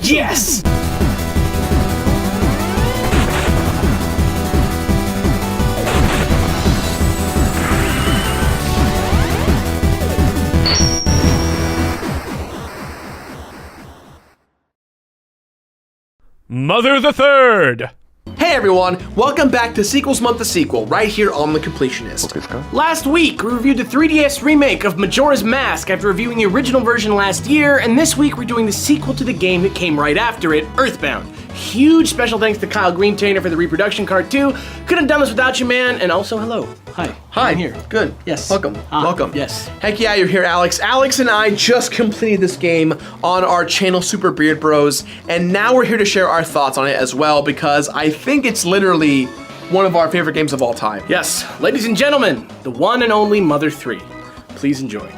Yes! Mother the Third! Hey everyone, welcome back to Sequels Month the Sequel, right here on The Completionist. Last week, we reviewed the 3DS remake of Majora's Mask after reviewing the original version last year, and this week we're doing the sequel to the game that came right after it, Earthbound. Huge special thanks to Kyle Greentrainer for the reproduction card too. Couldn't have done this without you, man, and also hello. Hi. Hi. I'm here. Good. Yes. Welcome. Welcome. Yes. Heck yeah, you're here, Alex. Alex and I just completed this game on our channel, Super Beard Bros, and now we're here to share our thoughts on it as well, because I think it's literally one of our favorite games of all time. Yes, ladies and gentlemen, the one and only Mother 3. Please enjoy.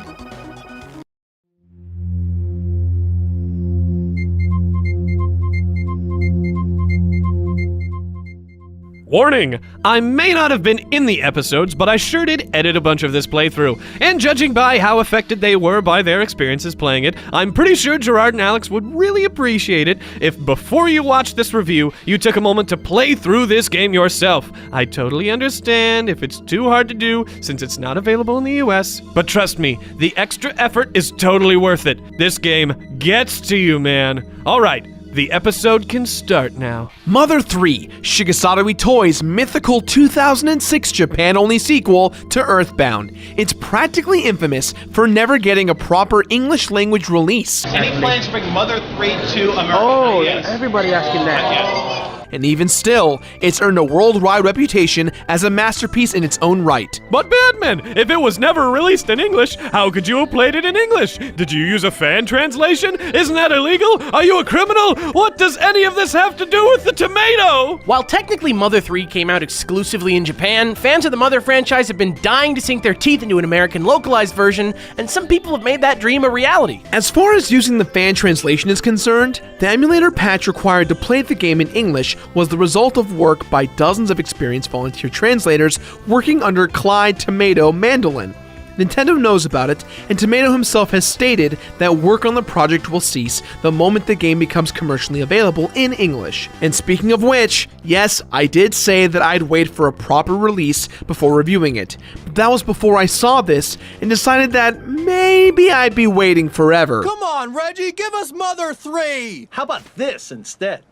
Warning! I may not have been in the episodes, but I sure did edit a bunch of this playthrough. And judging by how affected they were by their experiences playing it, I'm pretty sure Gerard and Alex would really appreciate it if before you watch this review, you took a moment to play through this game yourself. I totally understand if it's too hard to do since it's not available in the US, but trust me, the extra effort is totally worth it. This game gets to you, man. Alright. The episode can start now. Mother 3, Shigesato Toys' mythical 2006 Japan-only sequel to Earthbound. It's practically infamous for never getting a proper English-language release. Any plans to bring Mother 3 to America? Oh, yes. everybody asking that. Yes. And even still, it's earned a worldwide reputation as a masterpiece in its own right. But Batman, if it was never released in English, how could you have played it in English? Did you use a fan translation? Isn't that illegal? Are you a criminal? What does any of this have to do with the tomato? While technically Mother 3 came out exclusively in Japan, fans of the Mother franchise have been dying to sink their teeth into an American localized version, and some people have made that dream a reality. As far as using the fan translation is concerned, the emulator patch required to play the game in English was the result of work by dozens of experienced volunteer translators working under Clyde Tomato Mandolin. Nintendo knows about it, and Tomato himself has stated that work on the project will cease the moment the game becomes commercially available in English. And speaking of which, yes, I did say that I'd wait for a proper release before reviewing it, but that was before I saw this and decided that maybe I'd be waiting forever. Come on, Reggie, give us Mother 3! How about this instead?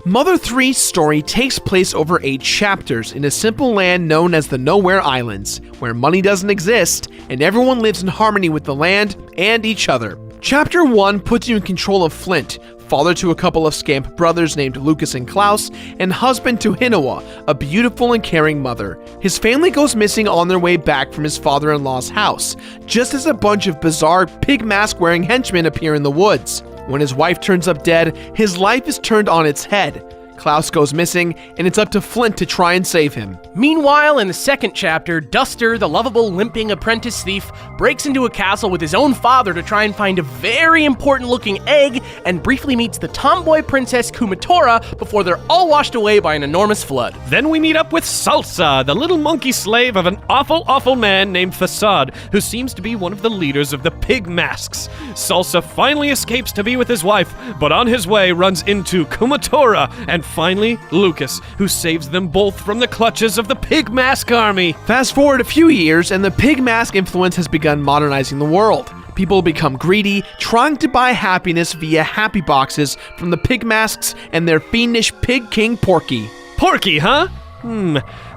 Mother 3's story takes place over 8 chapters in a simple land known as the Nowhere Islands, where money doesn't exist and everyone lives in harmony with the land and each other. Chapter 1 puts you in control of Flint, father to a couple of scamp brothers named Lucas and Klaus, and husband to Hinawa, a beautiful and caring mother. His family goes missing on their way back from his father-in-law's house, just as a bunch of bizarre pig mask-wearing henchmen appear in the woods. When his wife turns up dead, his life is turned on its head. Klaus goes missing, and it's up to Flint to try and save him. Meanwhile, in the second chapter, Duster, the lovable, limping apprentice thief, breaks into a castle with his own father to try and find a very important-looking egg, and briefly meets the tomboy princess Kumatora before they're all washed away by an enormous flood. Then we meet up with Salsa, the little monkey slave of an awful, awful man named Facade, who seems to be one of the leaders of the Pig Masks. Salsa finally escapes to be with his wife, but on his way runs into Kumatora, and finally, Lucas, who saves them both from the clutches of the Pig Mask army. Fast forward a few years, and the Pig Mask influence has begun modernizing the world. People become greedy, trying to buy happiness via happy boxes from the Pig Masks and their fiendish Pig King Porky. Porky, huh?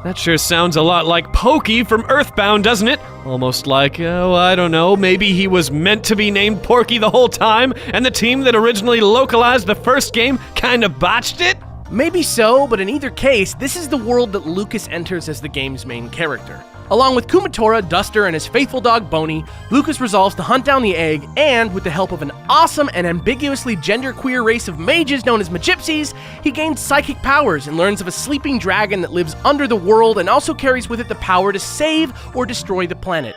That sure sounds a lot like Pokey from Earthbound, doesn't it? Almost like, I don't know, maybe he was meant to be named Porky the whole time, and the team that originally localized the first game kinda botched it? Maybe so, but in either case, this is the world that Lucas enters as the game's main character. Along with Kumatora, Duster, and his faithful dog Boney, Lucas resolves to hunt down the egg, and with the help of an awesome and ambiguously genderqueer race of mages known as Magypsies, he gains psychic powers and learns of a sleeping dragon that lives under the world and also carries with it the power to save or destroy the planet.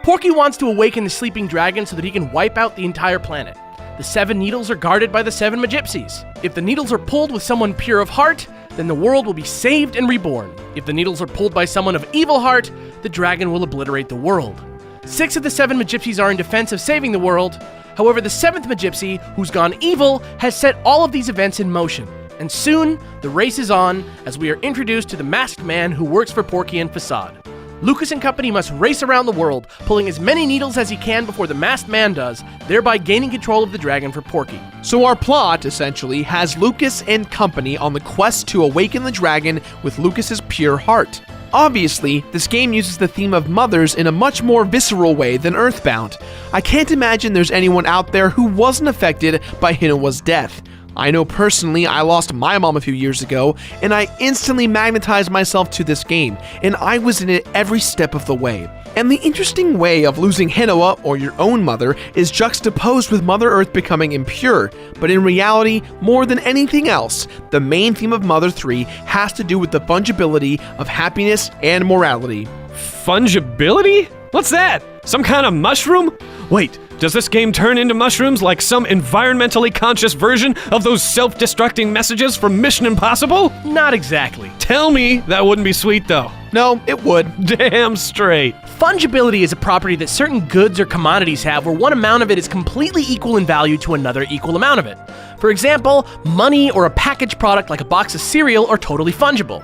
Porky wants to awaken the sleeping dragon so that he can wipe out the entire planet. The 7 needles are guarded by the 7 Magypsies. If the needles are pulled with someone pure of heart, then the world will be saved and reborn. If the needles are pulled by someone of evil heart, the dragon will obliterate the world. 6 of the 7 Magypsies are in defense of saving the world. However, the 7th Magypsy, who's gone evil, has set all of these events in motion. And soon, the race is on as we are introduced to the masked man who works for Porky and Facade. Lucas and company must race around the world, pulling as many needles as he can before the masked man does, thereby gaining control of the dragon for Porky. So our plot, essentially, has Lucas and company on the quest to awaken the dragon with Lucas's pure heart. Obviously, this game uses the theme of mothers in a much more visceral way than Earthbound. I can't imagine there's anyone out there who wasn't affected by Hinawa's death. I know personally I lost my mom a few years ago, and I instantly magnetized myself to this game, and I was in it every step of the way. And the interesting way of losing Hinawa, or your own mother, is juxtaposed with Mother Earth becoming impure, but in reality, more than anything else, the main theme of Mother 3 has to do with the fungibility of happiness and morality. Fungibility? What's that? Some kind of mushroom? Wait, does this game turn into mushrooms like some environmentally conscious version of those self-destructing messages from Mission Impossible? Not exactly. Tell me that wouldn't be sweet though. No, it would. Damn straight. Fungibility is a property that certain goods or commodities have where one amount of it is completely equal in value to another equal amount of it. For example, money or a packaged product like a box of cereal are totally fungible.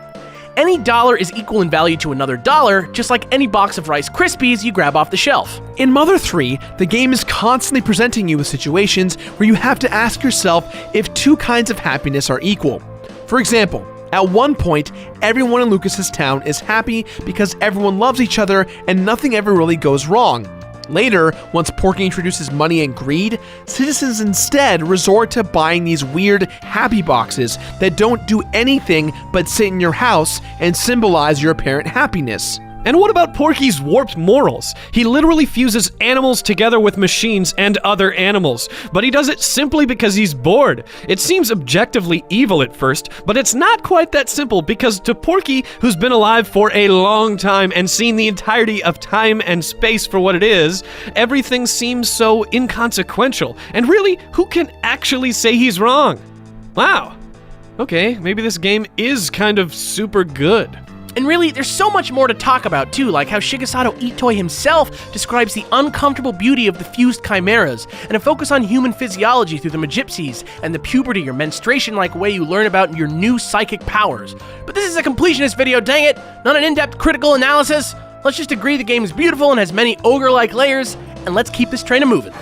Any dollar is equal in value to another dollar, just like any box of Rice Krispies you grab off the shelf. In Mother 3, the game is constantly presenting you with situations where you have to ask yourself if two kinds of happiness are equal. For example, at one point, everyone in Lucas's town is happy because everyone loves each other and nothing ever really goes wrong. Later, once Porky introduces money and greed, citizens instead resort to buying these weird happy boxes that don't do anything but sit in your house and symbolize your apparent happiness. And what about Porky's warped morals? He literally fuses animals together with machines and other animals, but he does it simply because he's bored. It seems objectively evil at first, but it's not quite that simple because to Porky, who's been alive for a long time and seen the entirety of time and space for what it is, everything seems so inconsequential. And really, who can actually say he's wrong? Wow. Okay, maybe this game is kind of super good. And really, there's so much more to talk about too, like how Shigesato Itoi himself describes the uncomfortable beauty of the fused chimeras, and a focus on human physiology through the Magypsies, and the puberty or menstruation-like way you learn about your new psychic powers. But this is a completionist video, dang it! Not an in-depth critical analysis! Let's just agree the game is beautiful and has many ogre-like layers, and let's keep this train a-moving.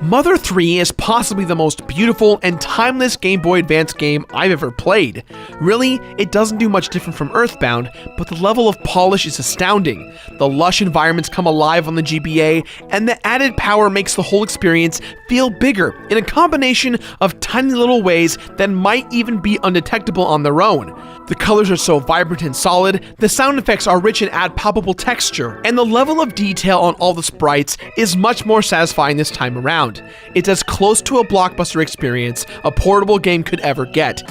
Mother 3 is possibly the most beautiful and timeless Game Boy Advance game I've ever played. Really, it doesn't do much different from Earthbound, but the level of polish is astounding. The lush environments come alive on the GBA, and the added power makes the whole experience feel bigger in a combination of tiny little ways that might even be undetectable on their own. The colors are so vibrant and solid, the sound effects are rich and add palpable texture, and the level of detail on all the sprites is much more satisfying this time around. It's as close to a blockbuster experience a portable game could ever get.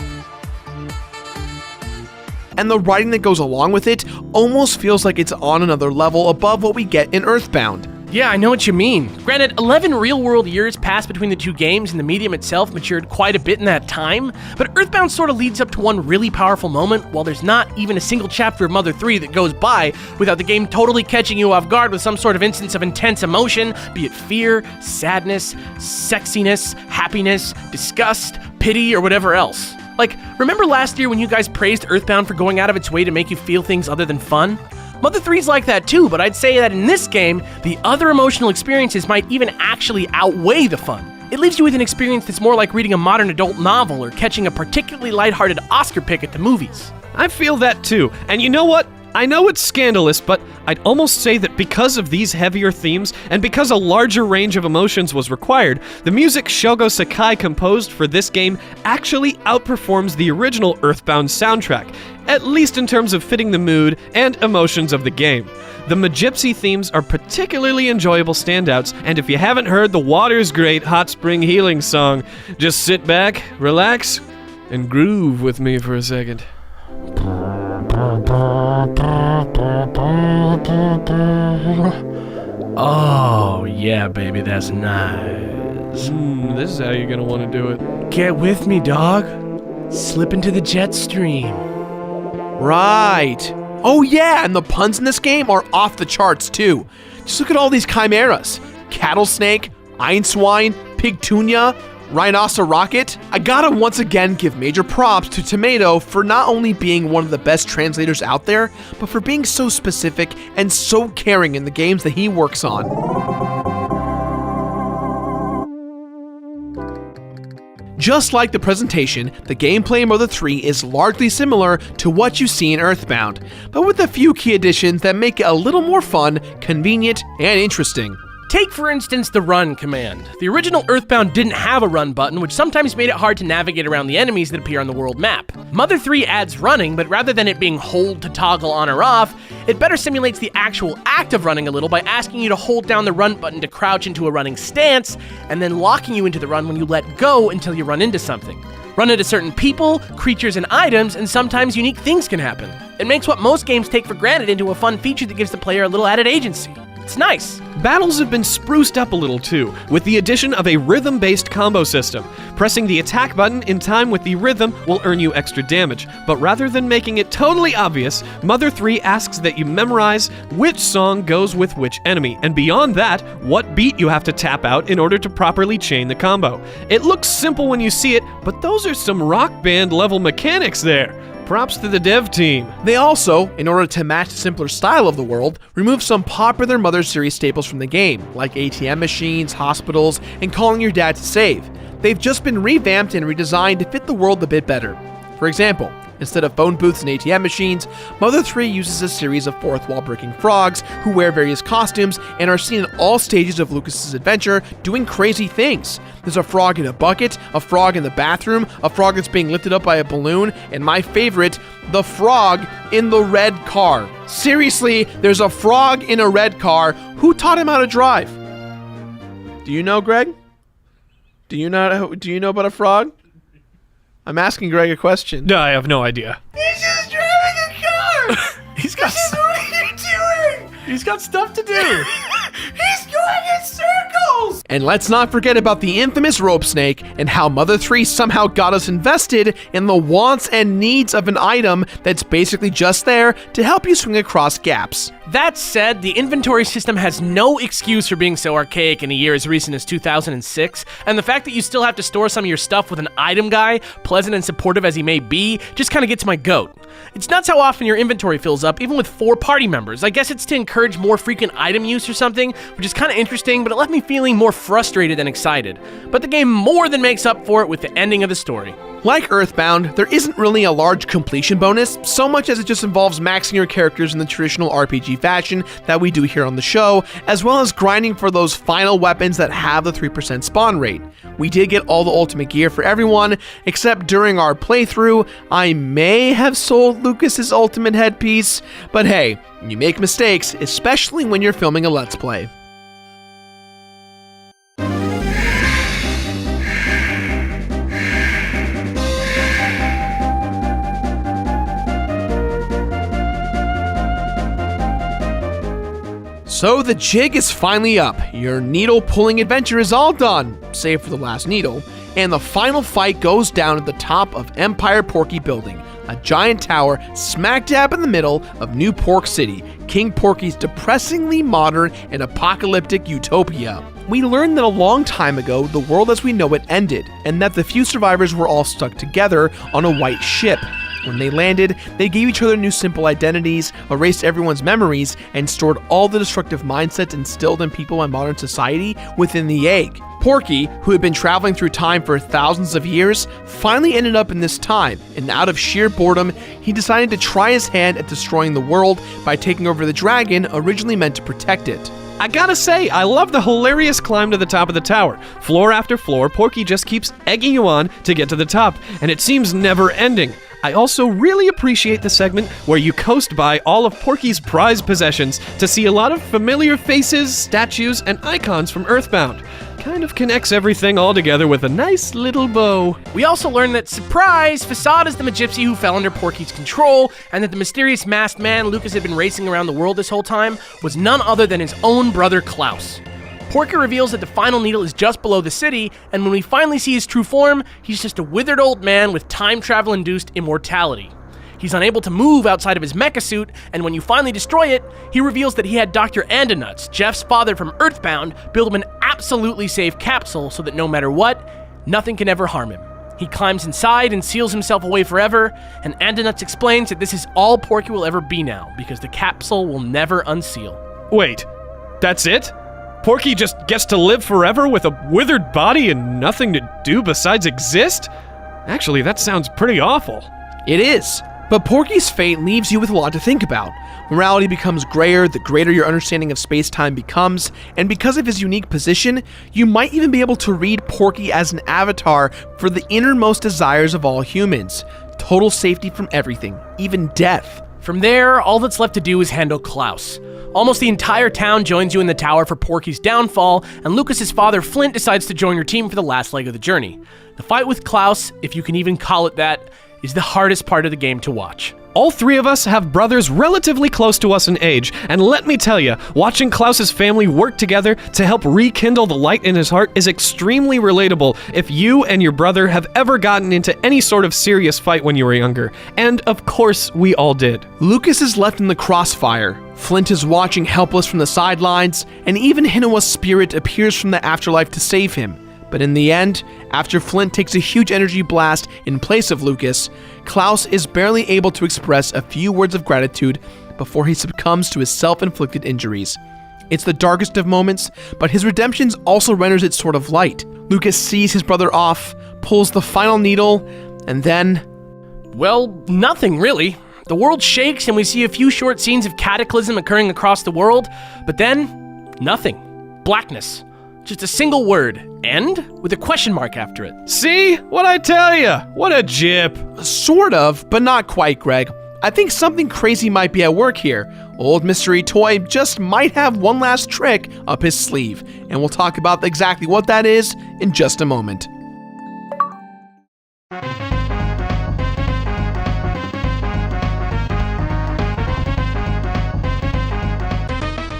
And the writing that goes along with it almost feels like it's on another level above what we get in Earthbound. Yeah, I know what you mean. Granted, 11 real-world years passed between the two games and the medium itself matured quite a bit in that time, but Earthbound sort of leads up to one really powerful moment while there's not even a single chapter of Mother 3 that goes by without the game totally catching you off guard with some sort of instance of intense emotion, be it fear, sadness, sexiness, happiness, disgust, pity, or whatever else. Like, remember last year when you guys praised Earthbound for going out of its way to make you feel things other than fun? Mother 3's like that too, but I'd say that in this game, the other emotional experiences might even actually outweigh the fun. It leaves you with an experience that's more like reading a modern adult novel or catching a particularly lighthearted Oscar pick at the movies. I feel that too, and you know what? I know it's scandalous, but I'd almost say that because of these heavier themes, and because a larger range of emotions was required, the music Shogo Sakai composed for this game actually outperforms the original Earthbound soundtrack, at least in terms of fitting the mood and emotions of the game. The Magypsy themes are particularly enjoyable standouts, and if you haven't heard the Water's Great Hot Spring Healing song, just sit back, relax, and groove with me for a second. Oh, yeah, baby, that's nice. This is how you're gonna want to do it. Get with me, dog. Slip into the jet stream. Right. Oh yeah, and the puns in this game are off the charts too. Just look at all these chimeras. Cattlesnake, Einswine, Pigtunia, Rhinocerocket. I gotta once again give major props to Tomato for not only being one of the best translators out there, but for being so specific and so caring in the games that he works on. Just like the presentation, the gameplay in Mother 3 is largely similar to what you see in Earthbound, but with a few key additions that make it a little more fun, convenient, and interesting. Take, for instance, the run command. The original Earthbound didn't have a run button, which sometimes made it hard to navigate around the enemies that appear on the world map. Mother 3 adds running, but rather than it being hold to toggle on or off, it better simulates the actual act of running a little by asking you to hold down the run button to crouch into a running stance, and then locking you into the run when you let go until you run into something. Run into certain people, creatures, and items, and sometimes unique things can happen. It makes what most games take for granted into a fun feature that gives the player a little added agency. It's nice. Battles have been spruced up a little too, with the addition of a rhythm-based combo system. Pressing the attack button in time with the rhythm will earn you extra damage, but rather than making it totally obvious, Mother 3 asks that you memorize which song goes with which enemy, and beyond that, what beat you have to tap out in order to properly chain the combo. It looks simple when you see it, but those are some Rock Band level mechanics there. Props to the dev team. They also, in order to match the simpler style of the world, removed some popular Mother series staples from the game, like ATM machines, hospitals, and calling your dad to save. They've just been revamped and redesigned to fit the world a bit better. For example, instead of phone booths and ATM machines, Mother 3 uses a series of fourth wall breaking frogs who wear various costumes and are seen in all stages of Lucas's adventure doing crazy things. There's a frog in a bucket, a frog in the bathroom, a frog that's being lifted up by a balloon, and my favorite, the frog in the red car. Seriously, there's a frog in a red car. Who taught him how to drive? Do you know, Greg? Do you know about a frog? I'm asking Greg a question. No, I have no idea. He's just driving a car! He's got What are you doing? He's got stuff to do. He's going in circles! And let's not forget about the infamous rope snake and how Mother 3 somehow got us invested in the wants and needs of an item that's basically just there to help you swing across gaps. That said, the inventory system has no excuse for being so archaic in a year as recent as 2006, and the fact that you still have to store some of your stuff with an item guy, pleasant and supportive as he may be, just kind of gets my goat. It's nuts how often your inventory fills up, even with 4 party members. I guess it's to encourage more frequent item use or something, which is kind of interesting, but it left me feeling more frustrated than excited. But the game more than makes up for it with the ending of the story. Like Earthbound, there isn't really a large completion bonus, so much as it just involves maxing your characters in the traditional RPG fashion that we do here on the show, as well as grinding for those final weapons that have the 3% spawn rate. We did get all the ultimate gear for everyone, except during our playthrough, I may have sold Lucas's ultimate headpiece, but hey, you make mistakes, especially when you're filming a Let's Play. So the jig is finally up. Your needle-pulling adventure is all done, save for the last needle, and the final fight goes down at the top of Empire Porky Building, a giant tower smack dab in the middle of New Pork City, King Porky's depressingly modern and apocalyptic utopia. We learned that a long time ago, the world as we know it ended, and that the few survivors were all stuck together on a white ship. When they landed, they gave each other new simple identities, erased everyone's memories, and stored all the destructive mindsets instilled in people in modern society within the egg. Porky, who had been traveling through time for thousands of years, finally ended up in this time, and out of sheer boredom, he decided to try his hand at destroying the world by taking over the dragon originally meant to protect it. I gotta say, I love the hilarious climb to the top of the tower. Floor after floor, Porky just keeps egging you on to get to the top, and it seems never ending. I also really appreciate the segment where you coast by all of Porky's prized possessions to see a lot of familiar faces, statues, and icons from Earthbound. Kind of connects everything all together with a nice little bow. We also learned that, surprise, Facade is the Magypsy who fell under Porky's control, and that the mysterious masked man Lucas had been racing around the world this whole time was none other than his own brother Klaus. Porky reveals that the final needle is just below the city, and when we finally see his true form, he's just a withered old man with time travel-induced immortality. He's unable to move outside of his mecha suit, and when you finally destroy it, he reveals that he had Dr. Andonuts, Jeff's father from Earthbound, build him an absolutely safe capsule so that no matter what, nothing can ever harm him. He climbs inside and seals himself away forever, and Andonuts explains that this is all Porky will ever be now, because the capsule will never unseal. Wait, that's it? Porky just gets to live forever with a withered body and nothing to do besides exist? Actually, that sounds pretty awful. It is. But Porky's fate leaves you with a lot to think about. Morality becomes grayer the greater your understanding of space-time becomes, and because of his unique position, you might even be able to read Porky as an avatar for the innermost desires of all humans. Total safety from everything, even death. From there, all that's left to do is handle Klaus. Almost the entire town joins you in the tower for Porky's downfall, and Lucas's father Flint decides to join your team for the last leg of the journey. The fight with Klaus, if you can even call it that, is the hardest part of the game to watch. All three of us have brothers relatively close to us in age, and let me tell you, watching Klaus's family work together to help rekindle the light in his heart is extremely relatable if you and your brother have ever gotten into any sort of serious fight when you were younger. And of course, we all did. Lucas is left in the crossfire. Flint is watching helpless from the sidelines, and even Hinawa's spirit appears from the afterlife to save him. But in the end, after Flint takes a huge energy blast in place of Lucas, Klaus is barely able to express a few words of gratitude before he succumbs to his self-inflicted injuries. It's the darkest of moments, but his redemption also renders it sort of light. Lucas sees his brother off, pulls the final needle, and then... well, nothing really. The world shakes and we see a few short scenes of cataclysm occurring across the world, but then, nothing. Blackness. Just a single word, end, with a question mark after it. See? What'd I tell ya? What a jip. Sort of, but not quite, Greg. I think something crazy might be at work here. Old Mystery Toy just might have one last trick up his sleeve, and we'll talk about exactly what that is in just a moment.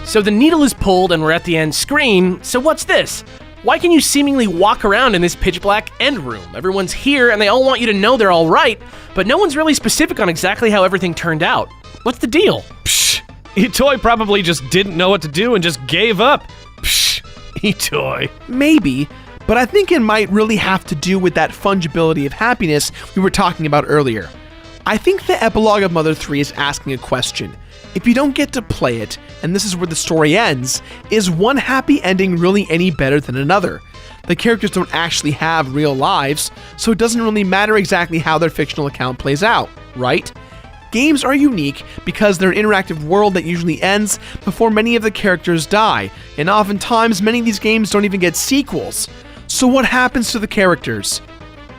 So the needle is pulled and we're at the end screen, so what's this? Why can you seemingly walk around in this pitch black end room? Everyone's here and they all want you to know they're all right, but no one's really specific on exactly how everything turned out. What's the deal? Psh, Itoy probably just didn't know what to do and just gave up. Psh, Itoy. Maybe, but I think it might really have to do with that fungibility of happiness we were talking about earlier. I think the epilogue of Mother 3 is asking a question. If you don't get to play it, and this is where the story ends, is one happy ending really any better than another? The characters don't actually have real lives, so it doesn't really matter exactly how their fictional account plays out, right? Games are unique because they're an interactive world that usually ends before many of the characters die, and oftentimes many of these games don't even get sequels. So what happens to the characters?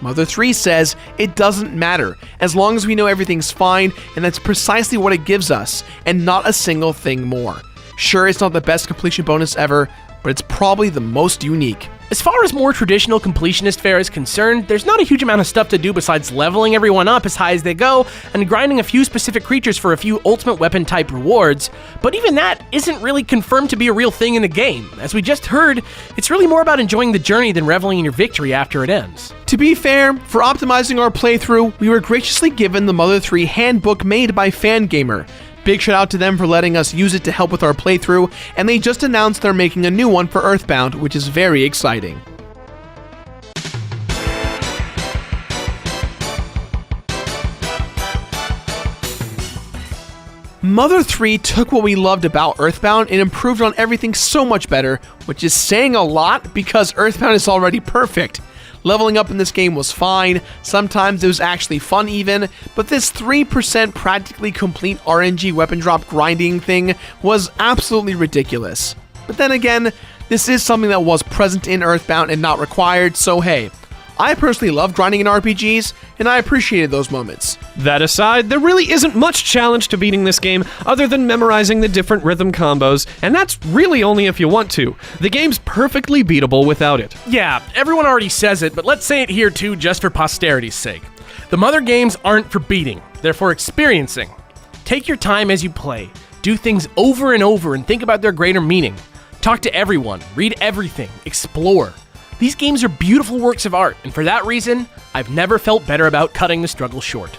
Mother 3 says it doesn't matter, as long as we know everything's fine, and that's precisely what it gives us, and not a single thing more. Sure, it's not the best completion bonus ever, but it's probably the most unique. As far as more traditional completionist fare is concerned, there's not a huge amount of stuff to do besides leveling everyone up as high as they go and grinding a few specific creatures for a few ultimate weapon type rewards, but even that isn't really confirmed to be a real thing in the game. As we just heard, it's really more about enjoying the journey than reveling in your victory after it ends. To be fair, for optimizing our playthrough, we were graciously given the Mother 3 handbook made by Fangamer. Big shout out to them for letting us use it to help with our playthrough, and they just announced they're making a new one for Earthbound, which is very exciting. Mother 3 took what we loved about Earthbound and improved on everything so much better, which is saying a lot because Earthbound is already perfect. Leveling up in this game was fine, sometimes it was actually fun even, but this 3% practically complete RNG weapon drop grinding thing was absolutely ridiculous. But then again, this is something that was present in Earthbound and not required, so hey, I personally love grinding in RPGs, and I appreciated those moments. That aside, there really isn't much challenge to beating this game other than memorizing the different rhythm combos, and that's really only if you want to. The game's perfectly beatable without it. Yeah, everyone already says it, but let's say it here too just for posterity's sake. The Mother games aren't for beating, they're for experiencing. Take your time as you play, do things over and over and think about their greater meaning. Talk to everyone, read everything, explore. These games are beautiful works of art, and for that reason, I've never felt better about cutting the struggle short.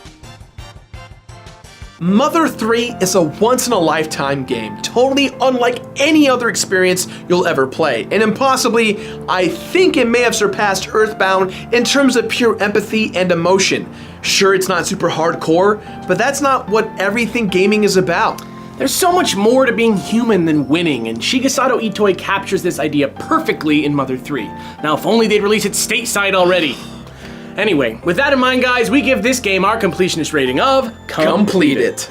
Mother 3 is a once-in-a-lifetime game, totally unlike any other experience you'll ever play, and impossibly, I think it may have surpassed Earthbound in terms of pure empathy and emotion. Sure, it's not super hardcore, but that's not what everything gaming is about. There's so much more to being human than winning, and Shigesato Itoi captures this idea perfectly in Mother 3. Now, if only they'd release it stateside already. Anyway, with that in mind, guys, we give this game our completionist rating of Complete it.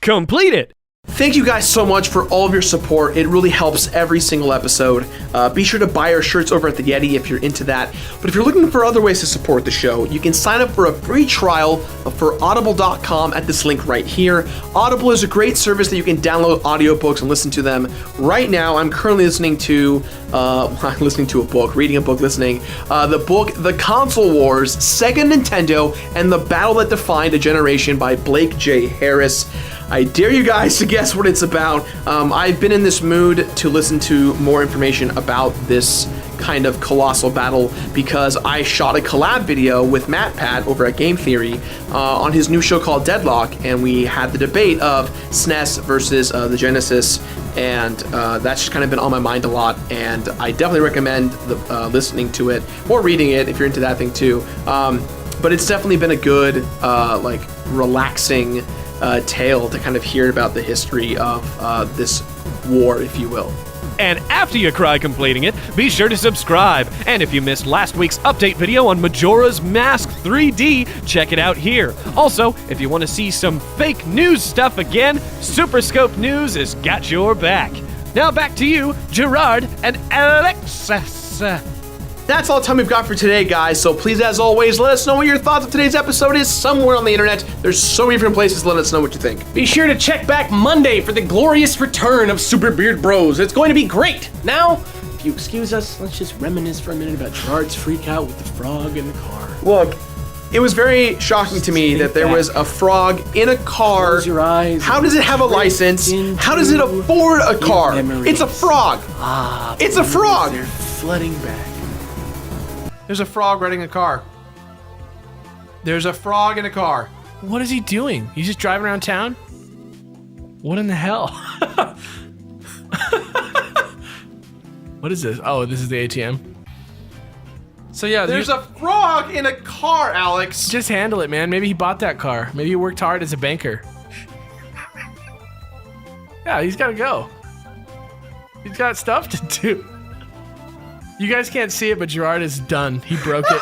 Complete it! Thank you guys so much for all of your support. It really helps every single episode. Be sure to buy our shirts over at the Yeti if you're into that. But if you're looking for other ways to support the show, you can sign up for a free trial for audible.com at this link right here. Audible is a great service that you can download audiobooks and listen to them. Right now, I'm currently listening to the book The Console Wars, Sega Nintendo, and the Battle That Defined a Generation by Blake J. Harris. I dare you guys to guess what it's about. I've been in this mood to listen to more information about this kind of colossal battle because I shot a collab video with MatPat over at Game Theory on his new show called Deadlock, and we had the debate of SNES versus the Genesis, and that's just kind of been on my mind a lot, and I definitely recommend listening to it or reading it if you're into that thing too. But it's definitely been a good, relaxing tale to kind of hear about the history of this war, if you will. And after you cry completing it, be sure to subscribe. And if you missed last week's update video on Majora's Mask 3D, check it out here. Also, if you want to see some fake news stuff again, Super Scope News has got your back. Now back to you, Gerard and Alexis. That's all the time we've got for today, guys. So please, as always, let us know what your thoughts of today's episode is somewhere on the internet. There's so many different places to let us know what you think. Be sure to check back Monday for the glorious return of Super Beard Bros. It's going to be great. Now, if you excuse us, let's just reminisce for a minute about Gerard's freak out with the frog in the car. Look, it was very shocking to me that there was a frog in a car. Close your eyes. How does it have a license? How does it afford a car? It's a frog. It's a frog. They're flooding back. There's a frog riding a car. There's a frog in a car. What is he doing? He's just driving around town? What in the hell? What is this? Oh, this is the ATM. So yeah, There's a frog in a car, Alex. just handle it, man. Maybe he bought that car. Maybe he worked hard as a banker. Yeah, he's gotta go. He's got stuff to do. You guys can't see it, but Gerard is done. He broke it.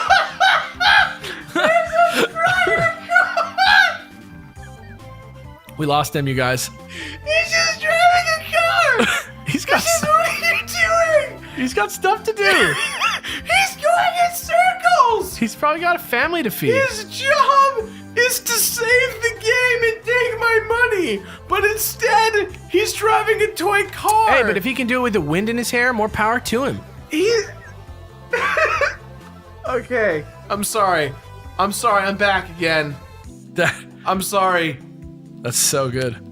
We lost him, you guys. He's just driving a car! He's got What are you doing? he's got stuff to do. He's going in circles! He's probably got a family to feed. His job is to save the game and take my money, but instead, he's driving a toy car! Hey, but if he can do it with the wind in his hair, more power to him. Okay, I'm sorry. I'm back again. I'm sorry. That's so good.